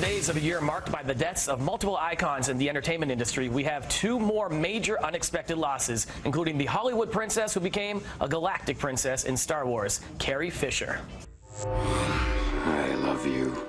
days of a year marked by the deaths of multiple icons in the entertainment industry, we have two more major unexpected losses, including the Hollywood princess who became a galactic princess in Star Wars, Carrie Fisher. I love you.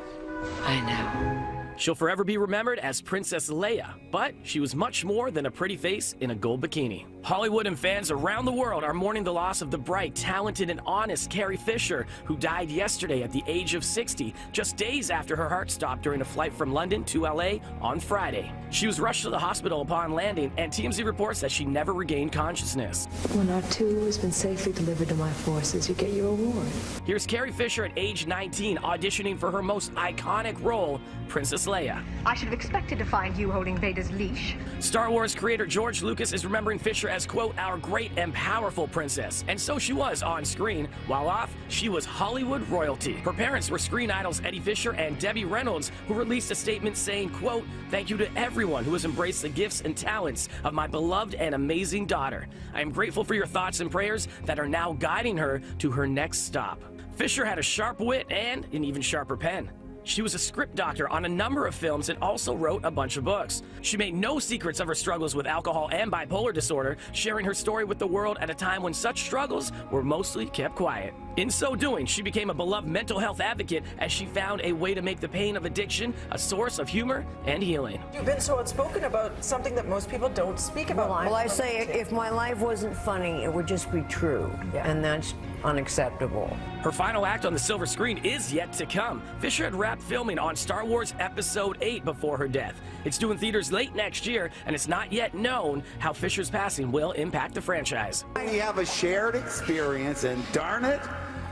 I know. She'll forever be remembered as Princess Leia, but she was much more than a pretty face in a gold bikini. Hollywood and fans around the world are mourning the loss of the bright, talented, and honest Carrie Fisher, who died yesterday at the age of 60, just days after her heart stopped during a flight from London to LA on Friday. She was rushed to the hospital upon landing, and TMZ reports that she never regained consciousness. When R2 has been safely delivered to my forces, you get your award. Here's Carrie Fisher at age 19 auditioning for her most iconic role, Princess Leia. I should have expected to find you holding Vader's leash. Star Wars creator George Lucas is remembering Fisher as, quote, our great and powerful princess. And so she was on screen. While off, she was Hollywood royalty. Her parents were screen idols Eddie Fisher and Debbie Reynolds, who released a statement saying, quote, thank you to everyone who has embraced the gifts and talents of my beloved and amazing daughter. I am grateful for your thoughts and prayers that are now guiding her to her next stop. Fisher had a sharp wit and an even sharper pen. She was a script doctor on a number of films and also wrote a bunch of books. She made no secrets of her struggles with alcohol and bipolar disorder, sharing her story with the world at a time when such struggles were mostly kept quiet. In so doing, she became a beloved mental health advocate as she found a way to make the pain of addiction a source of humor and healing. You've been so outspoken about something that most people don't speak about. Well, I say if my life wasn't funny, it would just be true, and that's unacceptable. Her final act on the silver screen is yet to come. Fisher had wrapped filming on Star Wars Episode 8 before her death. It's due in theaters late next year, and it's not yet known how Fisher's passing will impact the franchise. We have a shared experience, and darn it,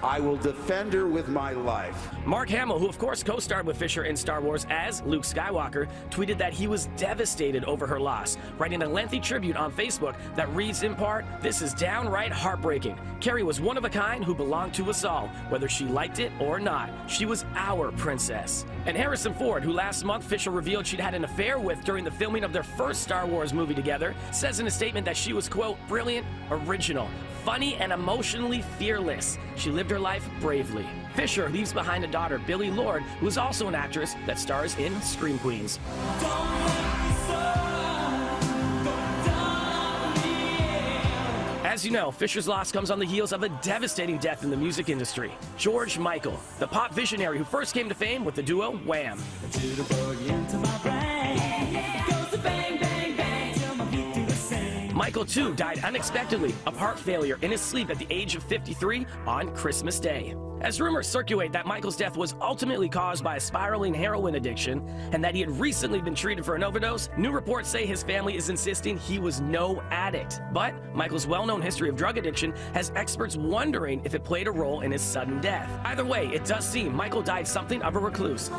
I will defend her with my life. Mark Hamill, who of course co-starred with Fisher in Star Wars as Luke Skywalker, tweeted that he was devastated over her loss, writing a lengthy tribute on Facebook that reads in part, "This is downright heartbreaking. Carrie was one of a kind who belonged to us all, whether she liked it or not. She was our princess." And Harrison Ford, who last month Fisher revealed she'd had an affair with during the filming of their first Star Wars movie together, says in a statement that she was, quote, brilliant, original, funny, and emotionally fearless. She lived her life bravely. Fisher leaves behind a daughter, Billie Lourd, who is also an actress that stars in Scream Queens. As you know, Fisher's loss comes on the heels of a devastating death in the music industry. George Michael, the pop visionary who first came to fame with the duo Wham! Michael, too, died unexpectedly of heart failure in his sleep at the age of 53 on Christmas Day. As rumors circulate that Michael's death was ultimately caused by a spiraling heroin addiction and that he had recently been treated for an overdose, new reports say his family is insisting he was no addict. But Michael's well-known history of drug addiction has experts wondering if it played a role in his sudden death. Either way, it does seem Michael died something of a recluse.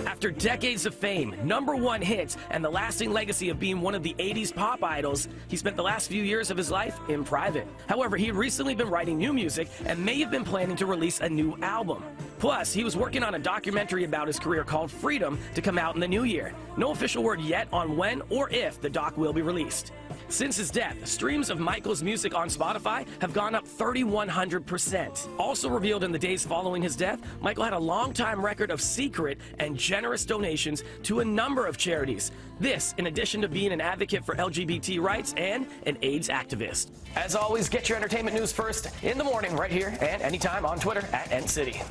After decades of fame, #1 hits, and the lasting legacy of being one of the 80s pop idols, he spent the last few years of his life in private. However, he had recently been writing new music and may have been planning to release a new album. Plus, he was working on a documentary about his career called Freedom to come out in the new year. No official word yet on when or if the doc will be released. Since his death, streams of Michael's music on Spotify have gone up 3,100%. Also revealed in the days following his death, Michael had a long-time record of secret and generous donations to a number of charities. This, in addition to being an advocate for LGBT rights and an AIDS activist. As always, get your entertainment news first in the morning right here and anytime on Twitter @NCity.